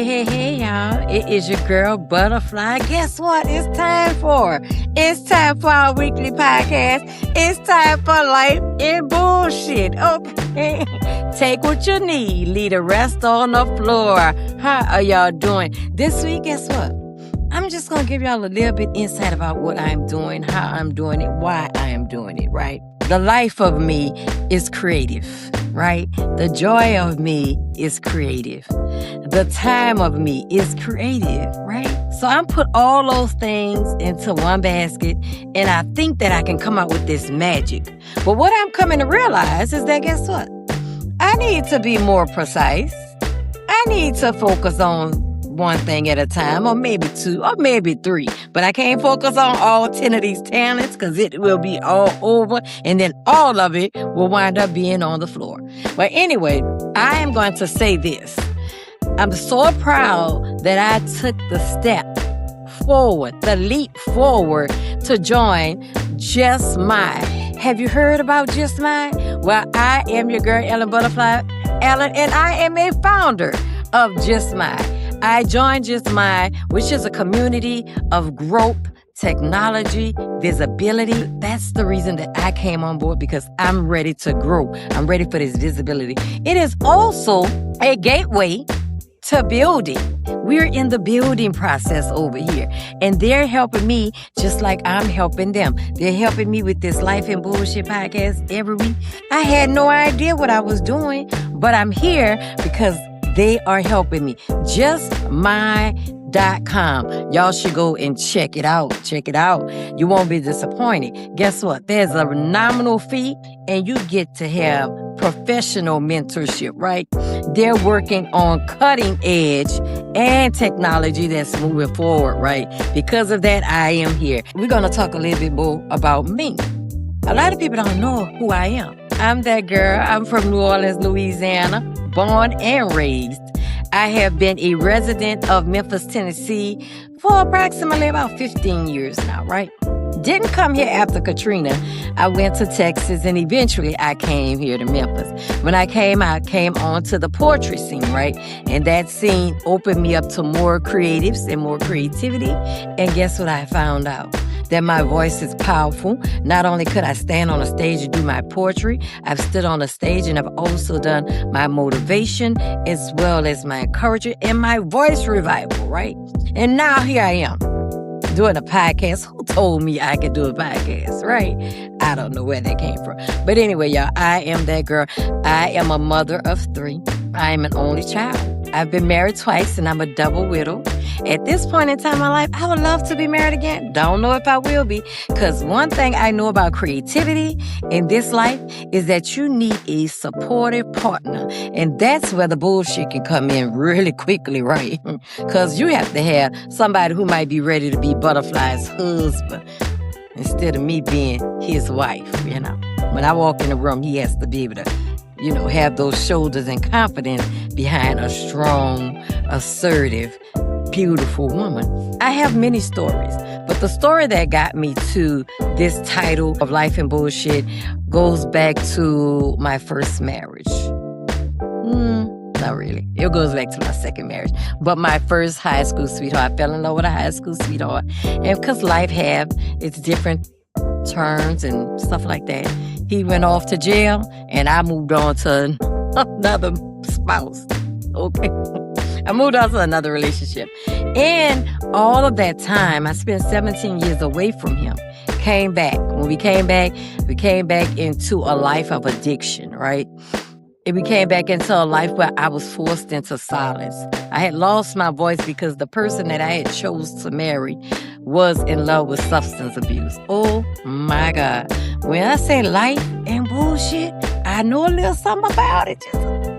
Hey, y'all. It is your girl, Butterflyy. Guess what? It's time for our weekly podcast. It's time for Life in Bullshit. Okay. Take what you need. Leave the rest on the floor. How are y'all doing? This week, guess what? I'm just going to give y'all a little bit insight about what I'm doing, how I'm doing it, why I am doing it, right? The life of me is creative, right? The joy of me is creative. The time of me is creative, right? So I'm put all those things into one basket, and I think that I can come out with this magic. But what I'm coming to realize is that, guess what? I need to be more precise. I need to focus on one thing at a time, or maybe two, or maybe three. But I can't focus on all 10 of these talents because it will be all over, and then all of it will wind up being on the floor. But anyway, I am going to say this. I'm so proud that I took the step forward, the leap forward to join Just Mine. Have you heard about Just Mine? Well, I am your girl, Butterflyy, and I am a founder of Just Mine. I joined Just Mine, which is a community of growth, technology, visibility. That's the reason that I came on board, because I'm ready to grow. I'm ready for this visibility. It is also a gateway to building. We're in the building process over here, and they're helping me just like I'm helping them. They're helping me with this Life in Bullshit podcast every week. I had no idea what I was doing, but I'm here because they are helping me. JustMine.com. Y'all should go and check it out. Check it out. You won't be disappointed. Guess what? There's a nominal fee, and you get to have professional mentorship, right? They're working on cutting edge and technology that's moving forward, right? Because of that, I am here. We're going to talk a little bit more about me. A lot of people don't know who I am. I'm that girl. I'm from New Orleans, Louisiana, born and raised. I have been a resident of Memphis, Tennessee for approximately about 15 years now, right? Didn't come here after Katrina. I went to Texas, and eventually I came here to Memphis. When I came onto the poetry scene, right? And that scene opened me up to more creatives and more creativity. And guess what I found out? That my voice is powerful. Not only could I stand on a stage and do my poetry, I've stood on a stage and I've also done my motivation as well as my encouragement and my voice revival, right? And now here I am doing a podcast. Who told me I could do a podcast, right? I don't know where that came from. But anyway, y'all, I am that girl. I am a mother of 3. I am an only child. I've been married twice, and I'm a double widow. At this point in time in my life, I would love to be married again. Don't know if I will be, because one thing I know about creativity in this life is that you need a supportive partner. And that's where the bullshit can come in really quickly, right? Because you have to have somebody who might be ready to be Butterfly's husband instead of me being his wife, you know. When I walk in the room, he has to be able to, have those shoulders and confidence behind a strong, assertive, beautiful woman. I have many stories, but the story that got me to this title of Life in Bullshit goes back to my first marriage. Not really. It goes back to my second marriage. But my first high school sweetheart, I fell in love with a high school sweetheart. And because life had its different turns and stuff like that, he went off to jail, and I moved on to another spouse. Okay. I moved on to another relationship. And all of that time, I spent 17 years away from him. Came back. When we came back into a life of addiction, right? And we came back into a life where I was forced into silence. I had lost my voice because the person that I had chose to marry was in love with substance abuse. Oh my God. When I say life and bullshit, I know a little something about it.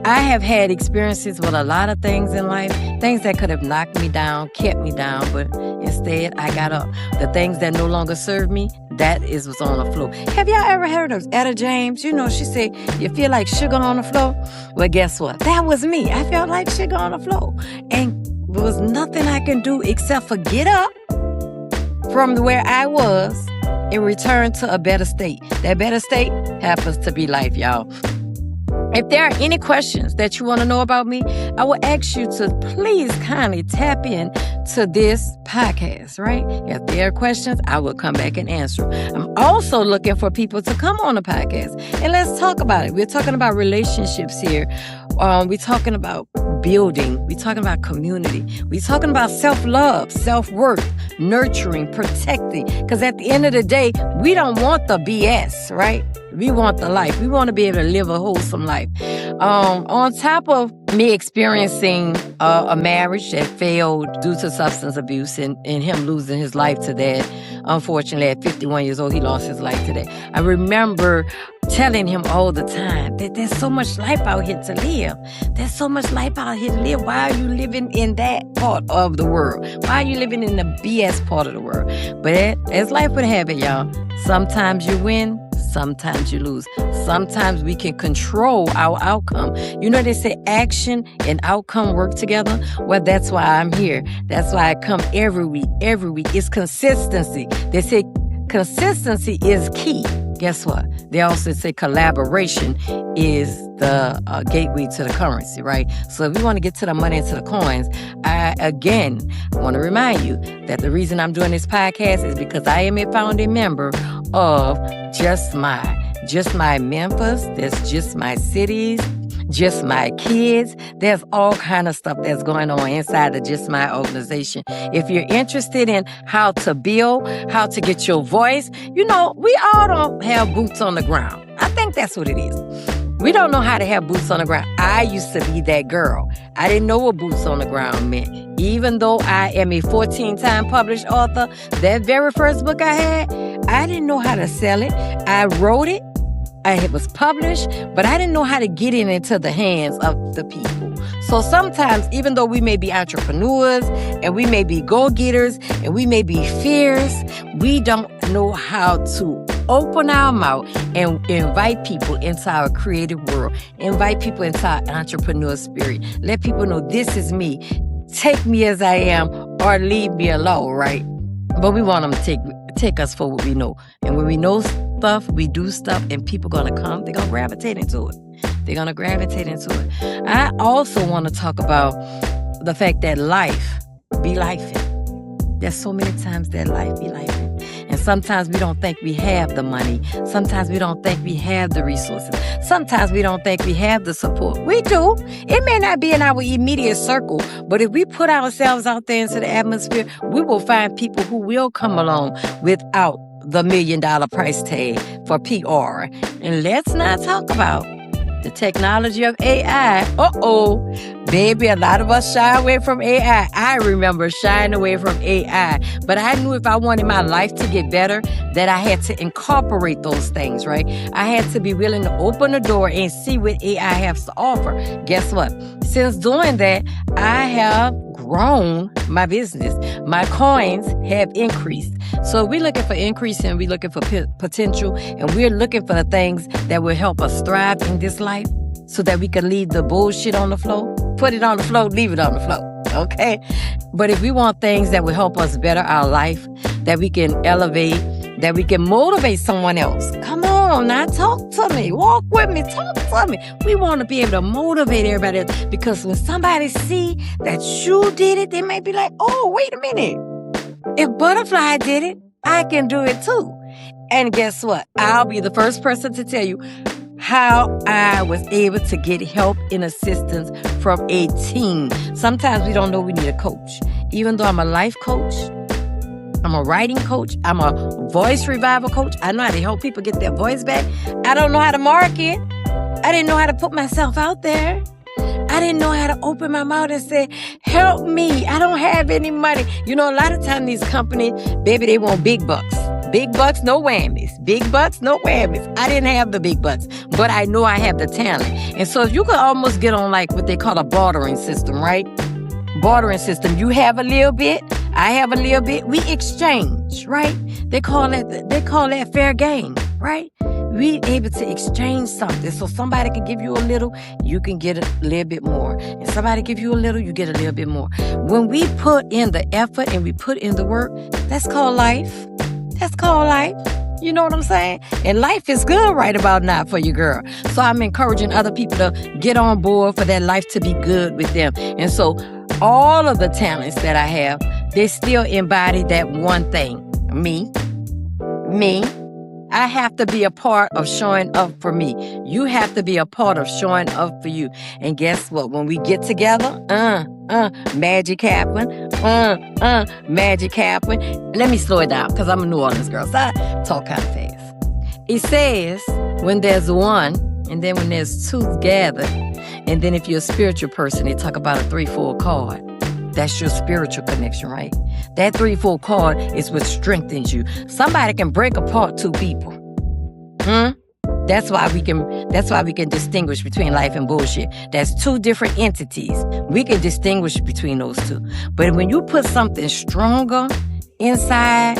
I have had experiences with a lot of things in life, things that could have knocked me down, kept me down, but instead I got up. The things that no longer served me, that is what's on the floor. Have y'all ever heard of Etta James? She said, you feel like sugar on the floor? Well, guess what? That was me. I felt like sugar on the floor. And there was nothing I can do except for get up from where I was and return to a better state. That better state happens to be life, y'all. If there are any questions that you want to know about me, I will ask you to please kindly tap in to this podcast, right? If there are questions, I will come back and answer. I'm also looking for people to come on the podcast and let's talk about it. We're talking about relationships here. We're talking about building. We're talking about community. We're talking about self-love, self-worth, nurturing, protecting. Because at the end of the day, we don't want the BS, right? We want the life. We want to be able to live a wholesome life. On top of me experiencing a marriage that failed due to substance abuse and him losing his life to that, unfortunately, at 51 years old, he lost his life to that. I remember telling him all the time that there's so much life out here to live. There's so much life out here to live. Why are you living in that part of the world? Why are you living in the BS part of the world? But as life would have it, y'all, sometimes you win, sometimes you lose. Sometimes we can control our outcome. You know, they say action and outcome work together. Well, that's why I'm here. That's why I come every week. Every week. It's consistency. They say consistency is key. Guess what? They also say collaboration is the gateway to the currency, right? So if we want to get to the money and to the coins, I want to remind you that the reason I'm doing this podcast is because I am a founding member of Just My Memphis. There's Just My Cities, Just My Kids. There's all kind of stuff that's going on inside of Just My organization. If you're interested in how to build, how to get your voice, you know, we all don't have boots on the ground. I think that's what it is. We don't know how to have boots on the ground. I used to be that girl. I didn't know what boots on the ground meant. Even though I am a 14-time published author, that very first book I had, I didn't know how to sell it. I wrote it. It was published, but I didn't know how to get it into the hands of the people. So sometimes, even though we may be entrepreneurs and we may be go-getters and we may be fierce, we don't know how to open our mouth and invite people into our creative world, invite people into our entrepreneur spirit. Let people know this is me. Take me as I am or leave me alone, right? But we want them to take us for what we know. And when we know stuff, we do stuff, and people going to come, they're going to gravitate into it. They're going to gravitate into it. I also want to talk about the fact that life be lifing. There's so many times that life be lifing. And sometimes we don't think we have the money. Sometimes we don't think we have the resources. Sometimes we don't think we have the support. We do. It may not be in our immediate circle, but if we put ourselves out there into the atmosphere, we will find people who will come along without the $1 million price tag for PR. And let's not talk about the technology of AI. Baby, a lot of us shy away from AI. I remember shying away from AI. But I knew if I wanted my life to get better, that I had to incorporate those things, right? I had to be willing to open the door and see what AI has to offer. Guess what? Since doing that, I have grown my business. My coins have increased. So we're looking for increase and we're looking for potential, and we're looking for the things that will help us thrive in this life so that we can leave the bullshit on the floor. Put it on the floor, leave it on the floor, okay? But if we want things that will help us better our life, that we can elevate, that we can motivate someone else, come on now, talk to me, walk with me, talk to me. We want to be able to motivate everybody else, because when somebody see that you did it, they may be like, oh, wait a minute. If Butterflyy did it, I can do it too. And guess what? I'll be the first person to tell you how I was able to get help and assistance from a team. Sometimes we don't know we need a coach. Even though I'm a life coach, I'm a writing coach, I'm a voice revival coach, I know how to help people get their voice back. I don't know how to market. I didn't know how to put myself out there. I didn't know how to open my mouth and say, help me. I don't have any money. You know, a lot of times these companies, baby, they want big bucks. Big bucks, no whammies. Big bucks, no whammies. I didn't have the big bucks, but I know I have the talent. And so you could almost get on like what they call a bartering system, right? Bartering system. You have a little bit, I have a little bit. We exchange, right? They call that fair game, right? We able to exchange something. So somebody can give you a little, you can get a little bit more. And somebody give you a little, you get a little bit more. When we put in the effort and we put in the work, that's called life. That's called life. You know what I'm saying? And life is good right about now for you, girl. So I'm encouraging other people to get on board for that life to be good with them. And so all of the talents that I have, they still embody that one thing. Me. I have to be a part of showing up for me. You have to be a part of showing up for you. And guess what? When we get together, magic happen. Magic happen. Let me slow it down because I'm a New Orleans girl, so I talk kind of fast. It says when there's one, and then when there's two gathered, and then if you're a spiritual person, they talk about a 3-4 card. That's your spiritual connection, right? That 3-4 card is what strengthens you. Somebody can break apart two people. That's why we can distinguish between life and bullshit. That's two different entities. We can distinguish between those two. But when you put something stronger inside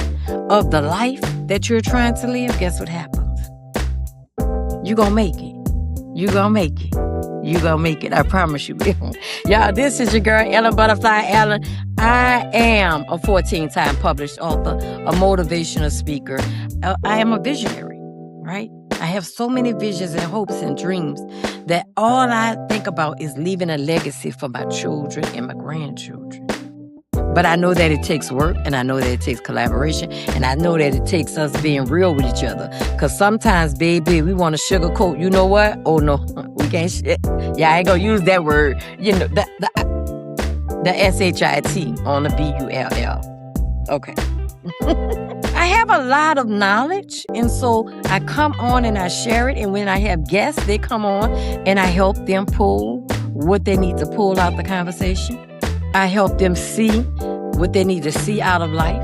of the life that you're trying to live, guess what happens? You're gonna make it. You're gonna make it. You're gonna make it. I promise you. Y'all, this is your girl, Ellen Butterflyy Allen. I am a 14-time published author, a motivational speaker. I am a visionary, right? I have so many visions and hopes and dreams that all I think about is leaving a legacy for my children and my grandchildren. But I know that it takes work, and I know that it takes collaboration, and I know that it takes us being real with each other. Because sometimes, baby, we want to sugarcoat. You know what? Oh, no, we can't. Yeah, I ain't going to use that word. You know, the S-H-I-T on the B-U-L-L. Okay. I have a lot of knowledge, and so I come on and I share it. And when I have guests, they come on, and I help them pull what they need to pull out the conversation. I help them see what they need to see out of life.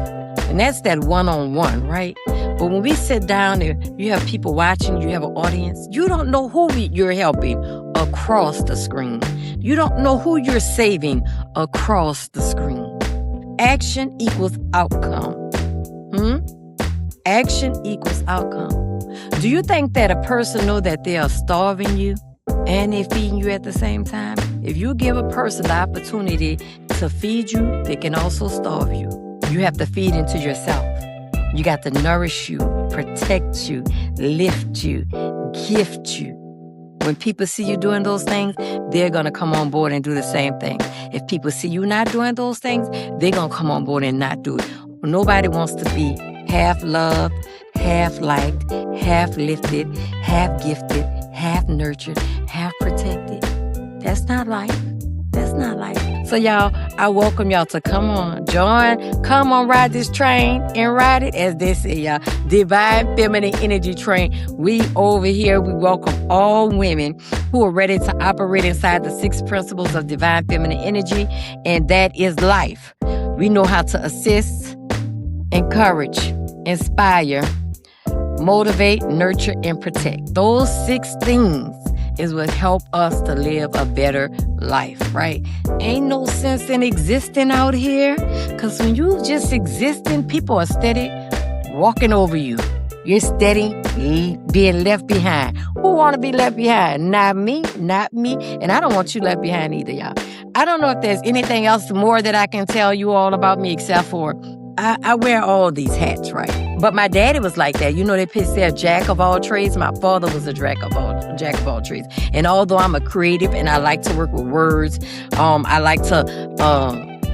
And that's that one-on-one, right? But when we sit down there, you have people watching, you have an audience. You don't know who you're helping across the screen. You don't know who you're saving across the screen. Action equals outcome. Action equals outcome. Do you think that a person know that they are starving you and they're feeding you at the same time? If you give a person the opportunity to feed you, they can also starve you. You have to feed into yourself. You got to nourish you, protect you, lift you, gift you. When people see you doing those things, they're going to come on board and do the same thing. If people see you not doing those things, they're going to come on board and not do it. Nobody wants to be half loved, half liked, half lifted, half gifted, half nurtured, half protected. That's not life. That's not life. So y'all, I welcome y'all to come on, join, come on, ride this train and ride it, as they say, y'all. Divine Feminine Energy Train. We over here, we welcome all women who are ready to operate inside the 6 principles of divine feminine energy, and that is life. We know how to assist, encourage, inspire, motivate, nurture, and protect. Those 6 things is what help us to live a better life, right? Ain't no sense in existing out here, because when you just existing, people are steady walking over you. You're steady being left behind. Who want to be left behind? Not me, not me. And I don't want you left behind either, y'all. I don't know if there's anything else more that I can tell you all about me except for I wear all these hats, right? But my daddy was like that. You know, they say a jack of all trades. My father was a jack of all trades. And although I'm a creative and I like to work with words, I like to,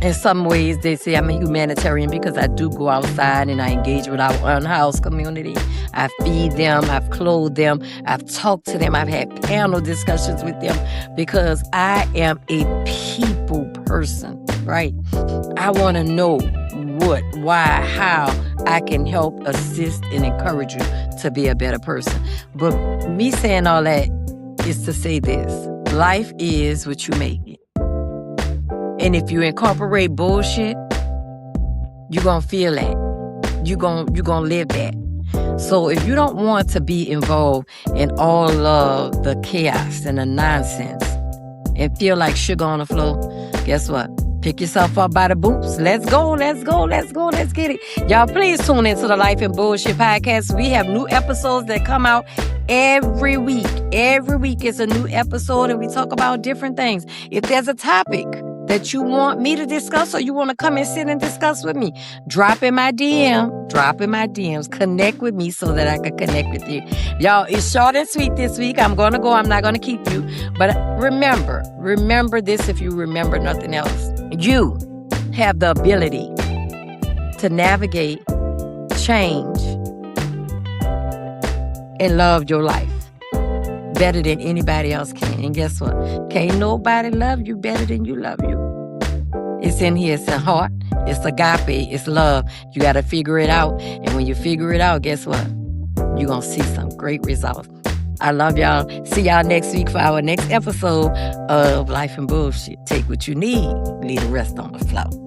in some ways, they say I'm a humanitarian because I do go outside and I engage with our unhoused community. I feed them, I've clothed them, I've talked to them, I've had panel discussions with them because I am a people person, right? I want to know what, why, how I can help assist and encourage you to be a better person. But me saying all that is to say this: life is what you make it. And if you incorporate bullshit, you're going to feel that. You're gonna live that. So if you don't want to be involved in all of the chaos and the nonsense and feel like sugar on the floor, guess what? Pick yourself up by the boots. Let's go, let's go, let's go, let's get it. Y'all, please tune into the Life and Bullshit podcast. We have new episodes that come out every week. Every week is a new episode, and we talk about different things. If there's a topic that you want me to discuss or you want to come and sit and discuss with me, drop in my DMs, connect with me so that I can connect with you. Y'all, it's short and sweet this week. I'm going to go. I'm not going to keep you. But remember this if you remember nothing else. You have the ability to navigate, change, and love your life better than anybody else can. And guess what? Can't nobody love you better than you love you. It's in here. It's in heart. It's agape. It's love. You got to figure it out. And when you figure it out, guess what? You're going to see some great results. I love y'all. See y'all next week for our next episode of Life and Bullshit. Take what you need. Leave the rest on the floor.